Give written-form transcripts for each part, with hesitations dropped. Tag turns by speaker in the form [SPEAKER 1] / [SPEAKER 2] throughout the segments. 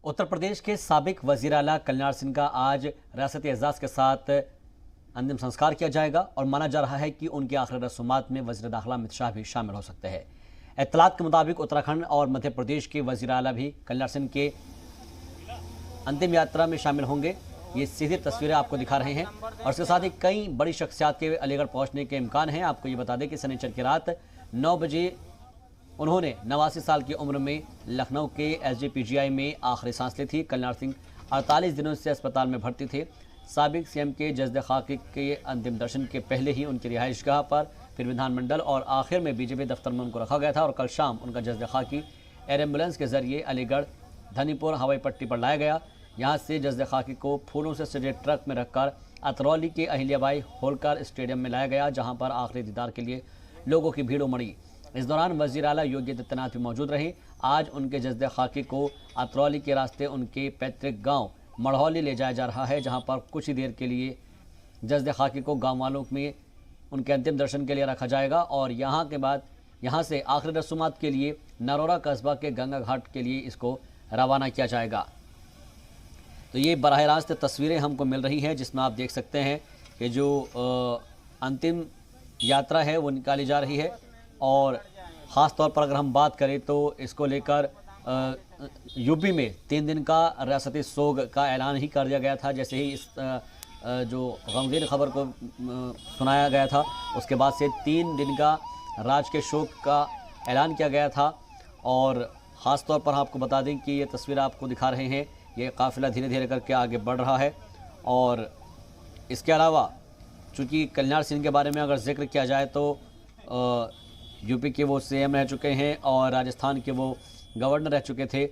[SPEAKER 1] उत्तर प्रदेश के साबिक वजीर आला कल्याण सिंह का आज रियासती एजाज के साथ अंतिम संस्कार किया जाएगा और माना जा रहा है कि उनकी आखिरी रसूमात में वजीर दाखिला अमित शाह भी शामिल हो सकते हैं। इत्तलात के मुताबिक उत्तराखंड और मध्य प्रदेश के वजीर आला भी कल्याण सिंह के अंतिम यात्रा में शामिल होंगे। ये सीधी तस्वीरें आपको दिखा रहे हैं और इसके साथ ही कई बड़ी शख्सियात के अलीगढ़ पहुंचने के इम्कान हैं। आपको ये बता दें कि शनिचर की रात 9 बजे उन्होंने 89 साल की उम्र में लखनऊ के एसजीपीजीआई में आखिरी सांस ली थी। कल्याण सिंह 48 दिनों से अस्पताल में भर्ती थे। साबिक सीएम के जज्द खाकी के अंतिम दर्शन के पहले ही उनकी रिहाइशगाह पर, फिर विधानमंडल और आखिर में बीजेपी दफ्तर में उनको रखा गया था और कल शाम उनका जज्द खाकी एयर एम्बुलेंस के जरिए अलीगढ़ धनीपुर हवाई पट्टी पर लाया गया। यहाँ से जज्द खाकी को फूलों से सजे ट्रक में रखकर अतरौली के अहिल्याबाई होलकर स्टेडियम में लाया गया, जहाँ पर आखिरी दीदार के लिए लोगों की भीड़ उमड़ी। इस दौरान वजीर आला योगी आदित्यनाथ भी मौजूद रहे। आज उनके जज्द खाकी को अतरौली के रास्ते उनके पैतृक गांव मढ़ौली ले जाया जा रहा है, जहां पर कुछ ही देर के लिए जज्द खाकी को गांव वालों में उनके अंतिम दर्शन के लिए रखा जाएगा और यहां के बाद यहां से आखिरी रसूमात के लिए नरोरा कस्बा के गंगा घाट के लिए इसको रवाना किया जाएगा। तो ये बराह रास्त तस्वीरें हमको मिल रही हैं, जिसमें आप देख सकते हैं कि जो अंतिम यात्रा है वो निकाली जा रही है। और ख़ास तौर पर अगर हम बात करें तो इसको लेकर यूपी में 3 दिन का रियासती सोग का ऐलान ही कर दिया गया था। जैसे ही इस जो गमगीन खबर को सुनाया गया था, उसके बाद से 3 दिन का राजकीय शोक का ऐलान किया गया था। और ख़ास तौर पर आपको बता दें कि ये तस्वीर आपको दिखा रहे हैं, ये काफ़िला धीरे धीरे करके आगे बढ़ रहा है। और इसके अलावा चूँकि कल्याण सिंह के बारे में अगर जिक्र किया जाए तो यूपी के वो सीएम रह चुके हैं और राजस्थान के वो गवर्नर रह चुके थे,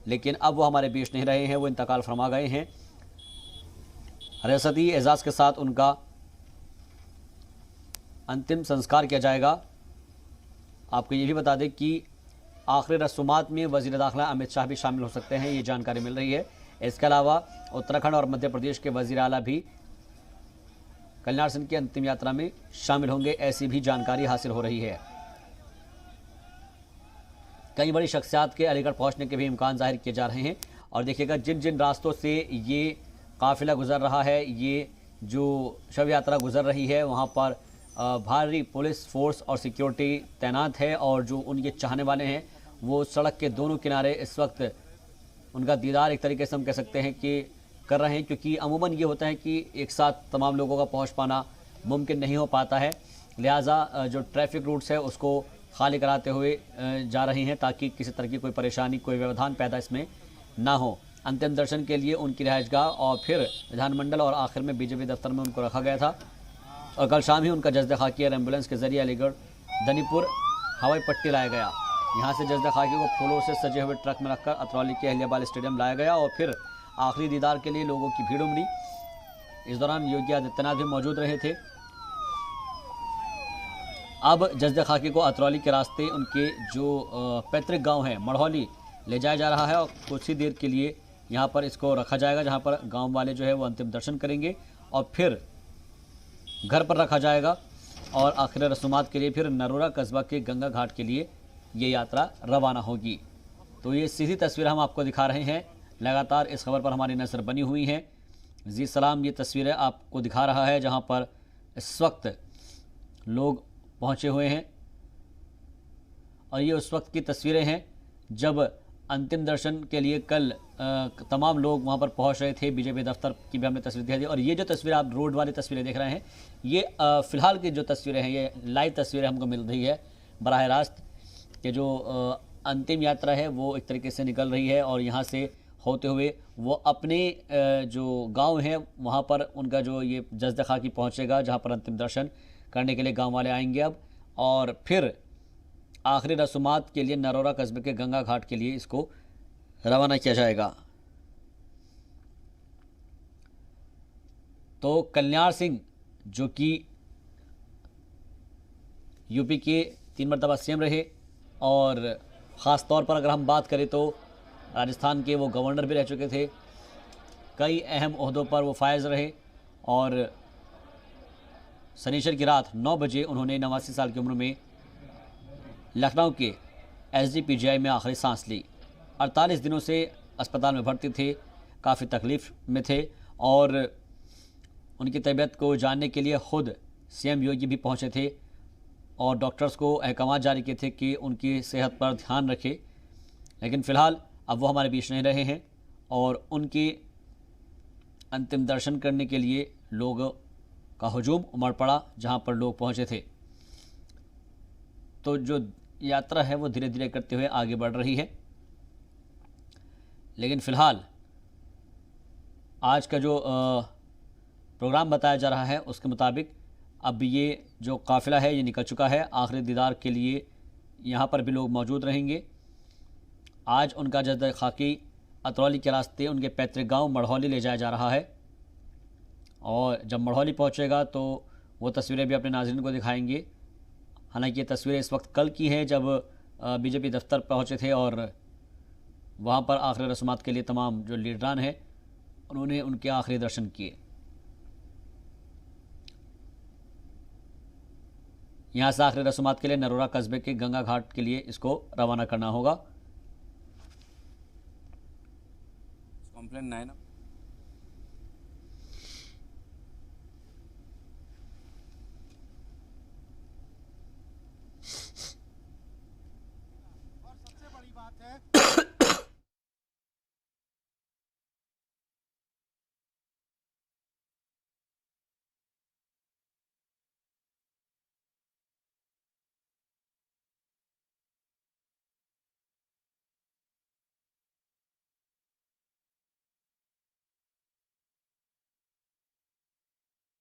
[SPEAKER 1] लेकिन अब वो हमारे बीच नहीं रहे हैं, वो इंतकाल फरमा गए हैं। रियासती एजाज़ के साथ उनका अंतिम संस्कार किया जाएगा। आपको ये भी बता दें कि आखिरी रसूमात में वज़ीर दाखिला अमित शाह भी शामिल हो सकते हैं, ये जानकारी मिल रही है। इसके अलावा उत्तराखंड और मध्य प्रदेश के वज़ीर आला भी कल्याण सिंह की अंतिम यात्रा में शामिल होंगे, ऐसी भी जानकारी हासिल हो रही है। कई बड़ी शख्सियात के अलीगढ़ पहुंचने के भी इम्कान जाहिर किए जा रहे हैं। और देखिएगा जिन जिन रास्तों से ये काफ़िला गुजर रहा है, ये जो शव यात्रा गुजर रही है, वहां पर भारी पुलिस फोर्स और सिक्योरिटी तैनात है और जो उनके चाहने वाले हैं वो सड़क के दोनों किनारे इस वक्त उनका दीदार एक तरीके से हम कह सकते हैं कि कर रहे हैं, क्योंकि अमूमन ये होता है कि एक साथ तमाम लोगों का पहुँच पाना मुमकिन नहीं हो पाता है। लिहाजा जो ट्रैफिक रूट्स है उसको खाली कराते हुए जा रही हैं ताकि किसी तरह की कोई परेशानी, कोई व्यवधान पैदा इसमें ना हो। अंतिम दर्शन के लिए उनकी रिहाइशगाह और फिर विधानमंडल और आखिर में बीजेपी दफ्तर में उनको रखा गया था और कल शाम ही उनका जज्द खाकी एयर एम्बुलेंस के जरिए अलीगढ़ धनीपुर हवाई पट्टी लाया गया। यहाँ से जज्द खाकी को फूलों से सजे हुए ट्रक में रखकर अतरौली के अहिल्याबाई स्टेडियम लाया गया और फिर आखिरी दीदार के लिए लोगों की भीड़ उमड़ी। इस दौरान योगी आदित्यनाथ भी मौजूद रहे थे। अब जज्द खाकी को अतरौली के रास्ते उनके जो पैतृक गांव है मढ़ौली ले जाया जा रहा है और कुछ ही देर के लिए यहां पर इसको रखा जाएगा, जहां पर गांव वाले जो है वो अंतिम दर्शन करेंगे और फिर घर पर रखा जाएगा और आखिरी रसूमात के लिए फिर नरोरा कस्बा के गंगा घाट के लिए ये यात्रा रवाना होगी। तो ये सीधी तस्वीर हम आपको दिखा रहे हैं। लगातार इस खबर पर हमारी नज़र बनी हुई है। जी सलाम ये तस्वीरें आपको दिखा रहा है, जहाँ पर इस वक्त लोग पहुंचे हुए हैं और ये उस वक्त की तस्वीरें हैं जब अंतिम दर्शन के लिए कल तमाम लोग वहां पर पहुंच रहे थे। बीजेपी दफ्तर की भी हमने तस्वीर दिखाई दी और ये जो तस्वीर आप रोड वाली तस्वीरें देख रहे हैं, ये फ़िलहाल की जो तस्वीरें हैं, ये लाइव तस्वीरें हमको मिल रही है बराह रास्त कि जो अंतिम यात्रा है वो एक तरीके से निकल रही है और यहाँ से होते हुए वो अपने जो गाँव हैं वहाँ पर उनका जो ये जज्द खाकी पहुँचेगा, जहाँ पर अंतिम दर्शन करने के लिए गांव वाले आएंगे अब और फिर आखिरी रसूमात के लिए नरोरा कस्बे के गंगा घाट के लिए इसको रवाना किया जाएगा। तो कल्याण सिंह जो कि यूपी के 3 मरतबा सीएम रहे और ख़ास तौर पर अगर हम बात करें तो राजस्थान के वो गवर्नर भी रह चुके थे, कई अहम ओहदों पर वो फायज़ रहे और शनिचर की रात 9 बजे उन्होंने 89 साल की उम्र में लखनऊ के एसजीपीजीआई में आखिरी सांस ली। 48 दिनों से अस्पताल में भर्ती थे, काफ़ी तकलीफ़ में थे और उनकी तबीयत को जानने के लिए खुद सीएम योगी भी पहुंचे थे और डॉक्टर्स को अहकाम जारी किए थे कि उनकी सेहत पर ध्यान रखें। लेकिन फ़िलहाल अब वो हमारे बीच नहीं रहे हैं और उनके अंतिम दर्शन करने के लिए लोगों का हुजूम उमड़ पड़ा जहां पर लोग पहुंचे थे। तो जो यात्रा है वो धीरे धीरे करते हुए आगे बढ़ रही है। लेकिन फ़िलहाल आज का जो प्रोग्राम बताया जा रहा है उसके मुताबिक अब ये जो काफ़िला है ये निकल चुका है। आखिरी दीदार के लिए यहाँ पर भी लोग मौजूद रहेंगे। आज उनका जद खाकी अतरौली के रास्ते उनके पैतृक गांव मढ़ौली ले जाया जा रहा है और जब मढ़ौली पहुंचेगा तो वो तस्वीरें भी अपने नाज़रीन को दिखाएंगे। हालांकि ये तस्वीरें इस वक्त कल की हैं जब बीजेपी दफ्तर पहुंचे थे और वहां पर आखिरी रस्मात के लिए तमाम जो लीडरान हैं उन्होंने उनके आखिरी दर्शन किए। यहाँ से आखिरी रस्मात के लिए नरोरा कस्बे के गंगा घाट के लिए इसको रवाना करना होगा।
[SPEAKER 2] कंप्लेंट नहीं ना
[SPEAKER 3] और सबसे बड़ी बात है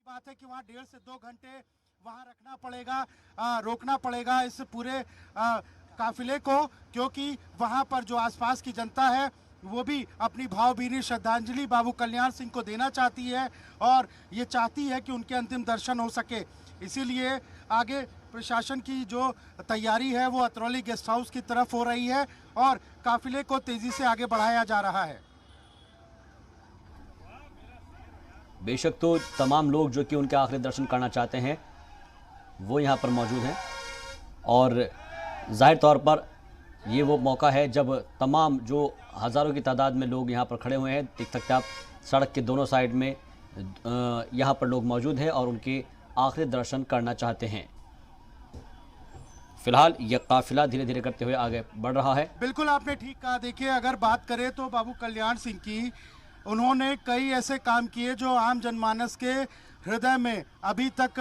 [SPEAKER 3] बात है कि वहाँ 1.5 से 2 घंटे वहाँ रखना पड़ेगा, रोकना पड़ेगा इस पूरे काफिले को, क्योंकि वहाँ पर जो आसपास की जनता है वो भी अपनी भावभीनी श्रद्धांजलि बाबू कल्याण सिंह को देना चाहती है और ये चाहती है कि उनके अंतिम दर्शन हो सके। इसीलिए आगे प्रशासन की जो तैयारी है वो अतरौली गेस्ट हाउस की तरफ हो रही है और काफिले को तेजी से आगे बढ़ाया जा रहा है।
[SPEAKER 1] बेशक तो तमाम लोग जो कि उनके आखिरी दर्शन करना चाहते हैं वो यहाँ पर मौजूद हैं और जाहिर तौर पर ये वो मौका है जब तमाम जो हज़ारों की तादाद में लोग यहाँ पर खड़े हुए हैं। देख सकते हैं आप सड़क के दोनों साइड में यहाँ पर लोग मौजूद हैं और उनके आखिरी दर्शन करना चाहते हैं। फिलहाल यह काफिला धीरे धीरे करते हुए आगे बढ़ रहा है।
[SPEAKER 3] बिल्कुल आपने ठीक कहा। देखिए, अगर बात करें तो बाबू कल्याण सिंह की, उन्होंने कई ऐसे काम किए जो आम जनमानस के हृदय में अभी तक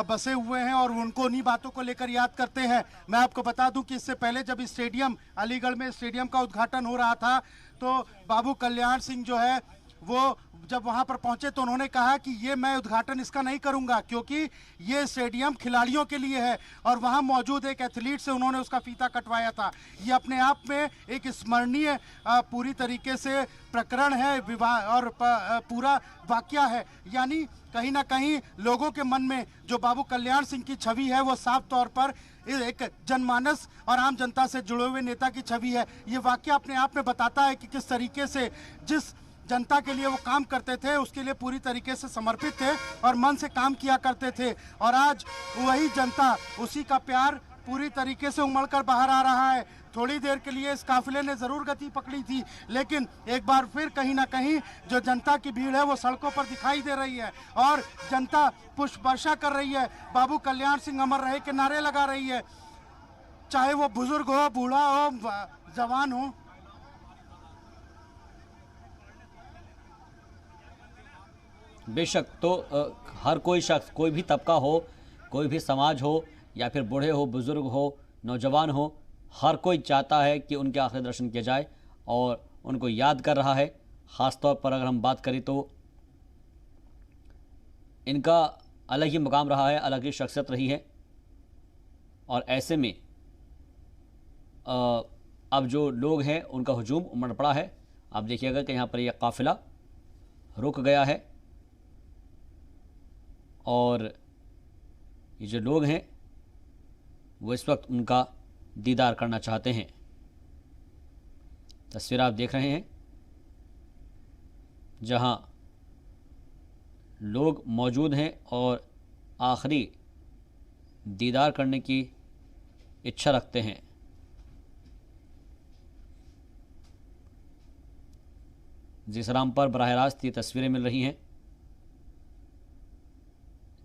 [SPEAKER 3] बसे हुए हैं और उनको उन्हीं बातों को लेकर याद करते हैं। मैं आपको बता दूं कि इससे पहले जब स्टेडियम अलीगढ़ में स्टेडियम का उद्घाटन हो रहा था तो बाबू कल्याण सिंह जो है वो जब वहां पर पहुंचे तो उन्होंने कहा कि ये मैं उद्घाटन इसका नहीं करूंगा क्योंकि ये स्टेडियम खिलाड़ियों के लिए है, और वहां मौजूद एक एथलीट से उन्होंने उसका फीता कटवाया था। ये अपने आप में एक स्मरणीय पूरी तरीके से प्रकरण है, विवाह और पूरा वाकया है। यानी कहीं ना कहीं लोगों के मन में जो बाबू कल्याण सिंह की छवि है वो साफ तौर पर एक जनमानस और आम जनता से जुड़े हुए नेता की छवि है। ये वाकया अपने आप में बताता है कि किस तरीके से जिस जनता के लिए वो काम करते थे उसके लिए पूरी तरीके से समर्पित थे और मन से काम किया करते थे, और आज वही जनता, उसी का प्यार पूरी तरीके से उमड़कर बाहर आ रहा है। थोड़ी देर के लिए इस काफिले ने जरूर गति पकड़ी थी, लेकिन एक बार फिर कहीं ना कहीं जो जनता की भीड़ है वो सड़कों पर दिखाई दे रही है और जनता पुष्प वर्षा कर रही है, बाबू कल्याण सिंह अमर रहे के नारे लगा रही है, चाहे वो बुजुर्ग हो, बूढ़ा हो, जवान हो।
[SPEAKER 1] बेशक तो हर कोई शख्स, कोई भी तबका हो, कोई भी समाज हो, या फिर बूढ़े हो, बुजुर्ग हो, नौजवान हो, हर कोई चाहता है कि उनके आखिरी दर्शन किए जाए और उनको याद कर रहा है। ख़ास तौर पर अगर हम बात करें तो इनका अलग ही मुकाम रहा है, अलग ही शख्सियत रही है, और ऐसे में अब जो लोग हैं उनका हुजूम उमड़ पड़ा है। आप देखिएगा कि यहाँ पर यह काफिला रुक गया है और ये जो लोग हैं वो इस वक्त उनका दीदार करना चाहते हैं। तस्वीर आप देख रहे हैं जहां लोग मौजूद हैं और आखिरी दीदार करने की इच्छा रखते हैं। जीसराम पर बराह रास्त ये तस्वीरें मिल रही हैं,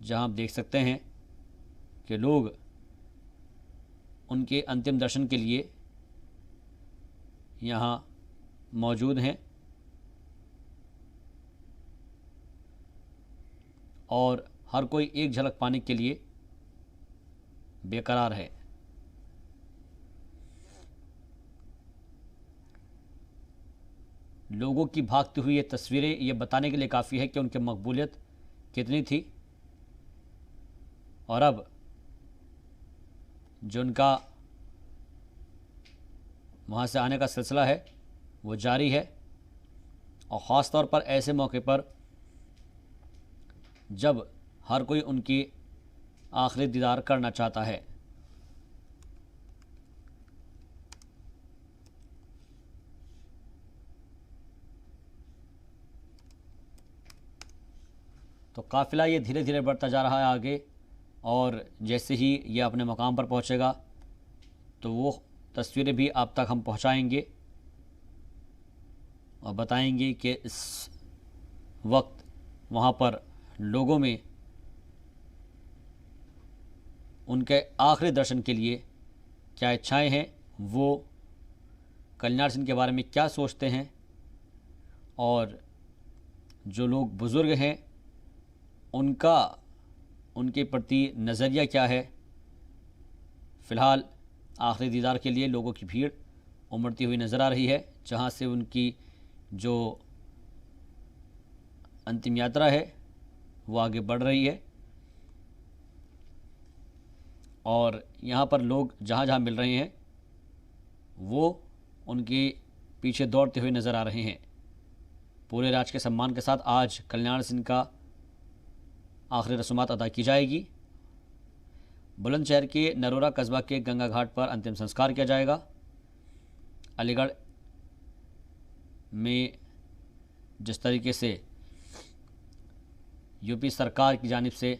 [SPEAKER 1] जहां आप देख सकते हैं कि लोग उनके अंतिम दर्शन के लिए यहाँ मौजूद हैं और हर कोई एक झलक पाने के लिए बेकरार है। लोगों की भागती हुई ये तस्वीरें ये बताने के लिए काफ़ी है कि उनकी मकबूलियत कितनी थी और अब जो उनका वहाँ से आने का सिलसिला है वो जारी है। और ख़ास तौर पर ऐसे मौके पर जब हर कोई उनकी आखिरी दीदार करना चाहता है। तो काफ़िला ये धीरे धीरे बढ़ता जा रहा है आगे और जैसे ही ये अपने मकाम पर पहुंचेगा तो वो तस्वीरें भी आप तक हम पहुंचाएंगे और बताएंगे कि इस वक्त वहाँ पर लोगों में उनके आखिरी दर्शन के लिए क्या इच्छाएं हैं, वो कल्याण सिंह के बारे में क्या सोचते हैं और जो लोग बुज़ुर्ग हैं उनके प्रति नज़रिया क्या है। फ़िलहाल आखिरी दीदार के लिए लोगों की भीड़ उमड़ती हुई नज़र आ रही है, जहां से उनकी जो अंतिम यात्रा है वो आगे बढ़ रही है और यहाँ पर लोग जहाँ जहाँ मिल रहे हैं वो उनके पीछे दौड़ते हुए नज़र आ रहे हैं। पूरे राज के सम्मान के साथ आज कल्याण सिंह का आखिरी रस्मात अदा की जाएगी। बुलंदशहर के नरोरा कस्बा के गंगा घाट पर अंतिम संस्कार किया जाएगा। अलीगढ़ में जिस तरीके से यूपी सरकार की जानिब से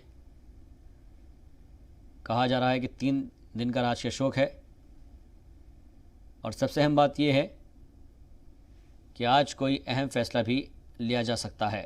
[SPEAKER 1] कहा जा रहा है कि 3 दिन का राजकीय शोक है और सबसे अहम बात यह है कि आज कोई अहम फैसला भी लिया जा सकता है।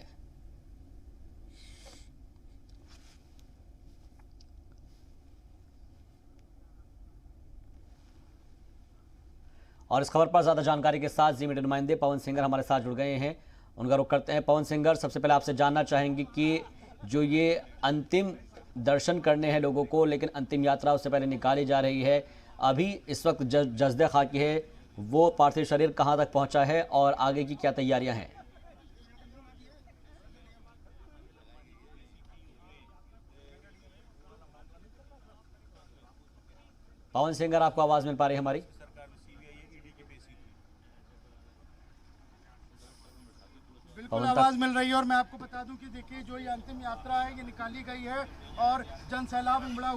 [SPEAKER 1] और इस खबर पर ज़्यादा जानकारी के साथ जी मीडिया नुमाइंदे पवन सिंगर हमारे साथ जुड़ गए हैं, उनका रुख करते हैं। पवन सिंगर, सबसे पहले आपसे जानना चाहेंगे कि जो ये अंतिम दर्शन करने हैं लोगों को, लेकिन अंतिम यात्रा उससे पहले निकाली जा रही है, अभी इस वक्त जज्दे खाकी है, वो पार्थिव शरीर कहाँ तक पहुँचा है और आगे की क्या तैयारियाँ हैं? पवन सिंगर, आपको आवाज़ मिल पा रही है हमारी?
[SPEAKER 3] बिल्कुल आवाज मिल रही है और मैं आपको बता दूं कि देखिए जो ये अंतिम यात्रा है ये निकाली गई है और जनसैलाब उमड़ा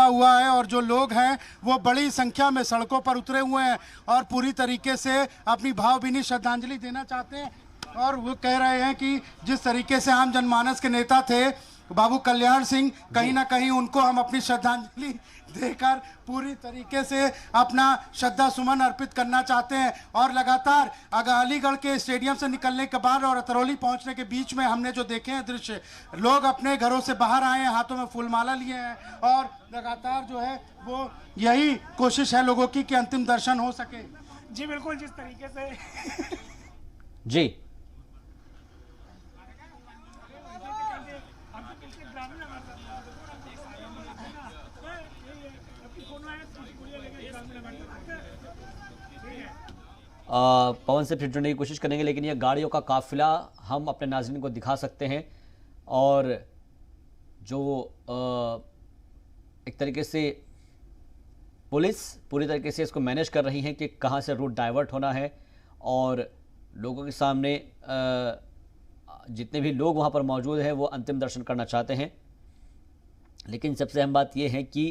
[SPEAKER 3] हुआ है और जो लोग हैं वो बड़ी संख्या में सड़कों पर उतरे हुए हैं और पूरी तरीके से अपनी भावभीनी श्रद्धांजलि देना चाहते हैं। और वो कह रहे हैं कि जिस तरीके से आम जनमानस के नेता थे बाबू कल्याण सिंह, कहीं ना कहीं उनको हम अपनी श्रद्धांजलि देकर पूरी तरीके से अपना श्रद्धा सुमन अर्पित करना चाहते हैं। और लगातार अलीगढ़ के स्टेडियम से निकलने के बाद और अतरौली पहुंचने के बीच में हमने जो देखे हैं दृश्य, लोग अपने घरों से बाहर आए हैं, हाथों में फूलमाला लिए हैं और लगातार जो है वो यही कोशिश है लोगों की कि अंतिम दर्शन हो सके।
[SPEAKER 4] जी बिल्कुल, जिस तरीके से
[SPEAKER 1] जी पवन से फिर जुड़ने की कोशिश करेंगे, लेकिन यह गाड़ियों का काफिला हम अपने नाज़रीन को दिखा सकते हैं और जो एक तरीके से पुलिस पूरी तरीके से इसको मैनेज कर रही है कि कहां से रूट डाइवर्ट होना है और लोगों के सामने जितने भी लोग वहां पर मौजूद हैं वो अंतिम दर्शन करना चाहते हैं। लेकिन सबसे अहम बात यह है कि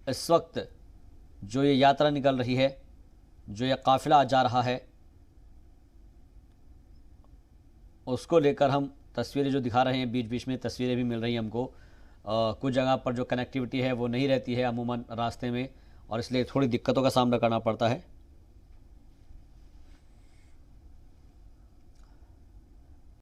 [SPEAKER 1] इस वक्त जो ये यात्रा निकल रही है, जो ये काफिला जा रहा है, उसको लेकर हम तस्वीरें जो दिखा रहे हैं, बीच बीच में तस्वीरें भी मिल रही हैं हमको। कुछ जगह पर जो कनेक्टिविटी है वो नहीं रहती है अमूमन रास्ते में और इसलिए थोड़ी दिक्कतों का सामना करना पड़ता है।